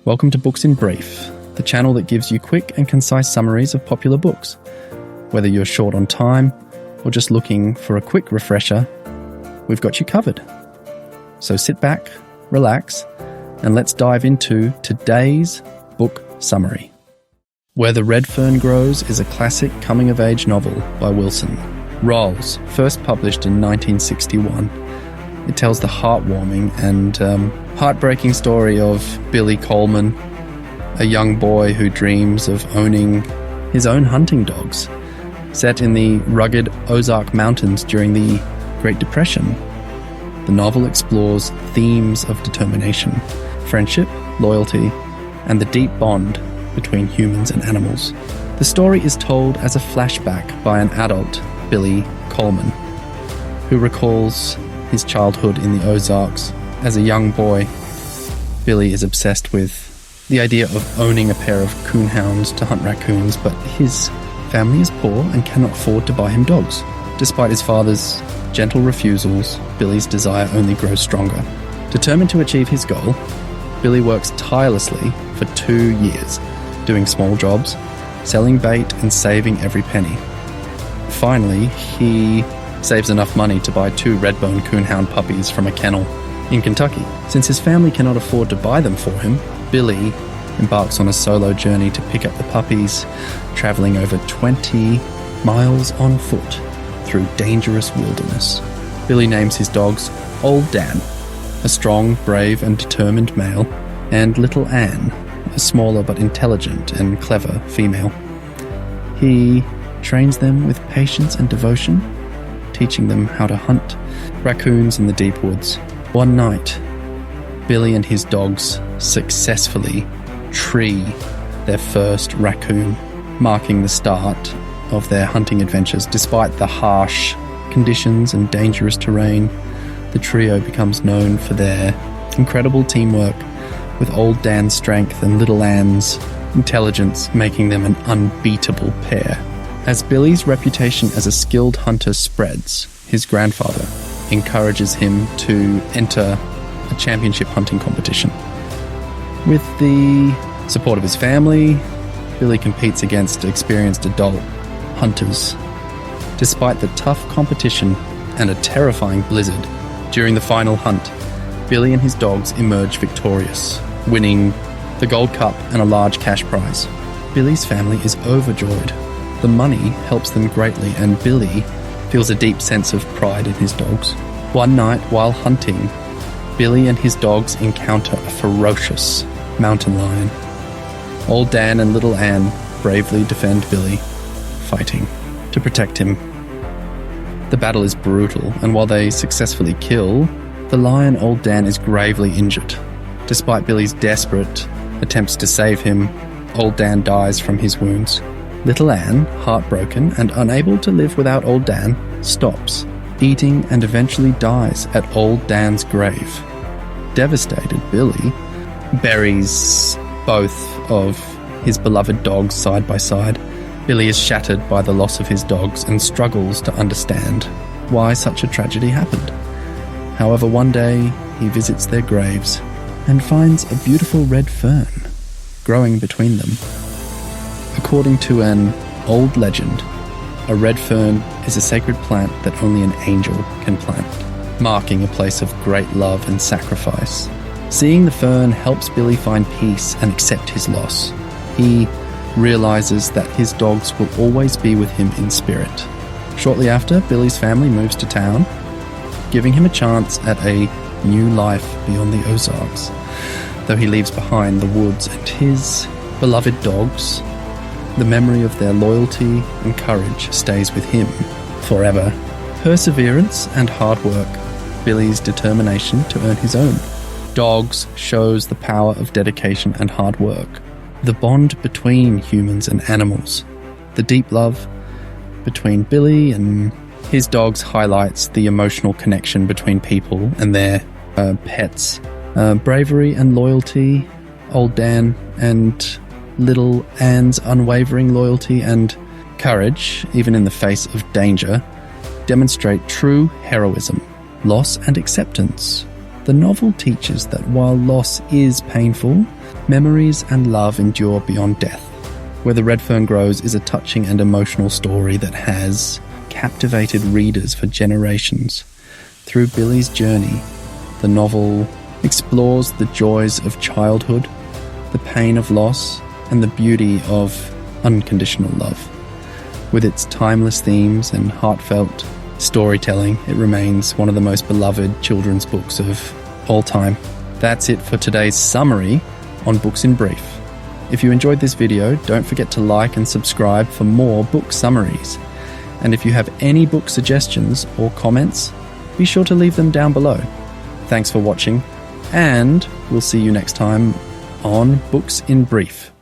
Welcome to Books in Brief, the channel that gives you quick and concise summaries of popular books. Whether you're short on time or just looking for a quick refresher, we've got you covered. So sit back, relax, and let's dive into today's book summary. Where the Red Fern Grows is a classic coming-of-age novel by Wilson. Rolls, first published in 1961. It tells the heartwarming and heartbreaking story of Billy Coleman, a young boy who dreams of owning his own hunting dogs. Set in the rugged Ozark Mountains during the Great Depression, the novel explores themes of determination, friendship, loyalty, and the deep bond between humans and animals. The story is told as a flashback by an adult, Billy Coleman, who recalls his childhood in the Ozarks. As a young boy, Billy is obsessed with the idea of owning a pair of coonhounds to hunt raccoons, but his family is poor and cannot afford to buy him dogs. Despite his father's gentle refusals, Billy's desire only grows stronger. Determined to achieve his goal, Billy works tirelessly for 2 years, doing small jobs, selling bait and saving every penny. Finally, he saves enough money to buy 2 red-bone coonhound puppies from a kennel in Kentucky. Since his family cannot afford to buy them for him, Billy embarks on a solo journey to pick up the puppies, traveling over 20 miles on foot through dangerous wilderness. Billy names his dogs Old Dan, a strong, brave and determined male, and Little Anne, a smaller but intelligent and clever female. He trains them with patience and devotion, teaching them how to hunt raccoons in the deep woods. One night, Billy and his dogs successfully tree their first raccoon, marking the start of their hunting adventures. Despite the harsh conditions and dangerous terrain, the trio becomes known for their incredible teamwork, with Old Dan's strength and Little Anne's intelligence making them an unbeatable pair. As Billy's reputation as a skilled hunter spreads, his grandfather encourages him to enter a championship hunting competition. With the support of his family, Billy competes against experienced adult hunters. Despite the tough competition and a terrifying blizzard, during the final hunt, Billy and his dogs emerge victorious, winning the Gold Cup and a large cash prize. Billy's family is overjoyed. The money helps them greatly, and Billy feels a deep sense of pride in his dogs. One night, while hunting, Billy and his dogs encounter a ferocious mountain lion. Old Dan and Little Anne bravely defend Billy, fighting to protect him. The battle is brutal, and while they successfully kill the lion, Old Dan is gravely injured. Despite Billy's desperate attempts to save him, Old Dan dies from his wounds. Little Anne, heartbroken and unable to live without Old Dan, stops eating and eventually dies at Old Dan's grave. Devastated, Billy buries both of his beloved dogs side by side. Billy is shattered by the loss of his dogs and struggles to understand why such a tragedy happened. However, one day he visits their graves and finds a beautiful red fern growing between them. According to an old legend, a red fern is a sacred plant that only an angel can plant, marking a place of great love and sacrifice. Seeing the fern helps Billy find peace and accept his loss. He realizes that his dogs will always be with him in spirit. Shortly after, Billy's family moves to town, giving him a chance at a new life beyond the Ozarks. Though he leaves behind the woods and his beloved dogs, the memory of their loyalty and courage stays with him forever. Perseverance and hard work, Billy's determination to earn his own. Dogs shows the power of dedication and hard work. The bond between humans and animals. The deep love between Billy and his dogs highlights the emotional connection between people and their pets. Bravery and loyalty, Old Dan and Little Anne's unwavering loyalty and courage, even in the face of danger, demonstrate true heroism, loss and acceptance. The novel teaches that while loss is painful, Memories and love endure beyond death. Where the Red Fern Grows is a touching and emotional story that has captivated readers for generations. Through Billy's journey, the novel explores the joys of childhood, the pain of loss, and the beauty of unconditional love. With its timeless themes and heartfelt storytelling, it remains one of the most beloved children's books of all time. That's it for today's summary on Books in Brief. If you enjoyed this video, don't forget to like and subscribe for more book summaries. And if you have any book suggestions or comments, be sure to leave them down below. Thanks for watching, and we'll see you next time on Books in Brief.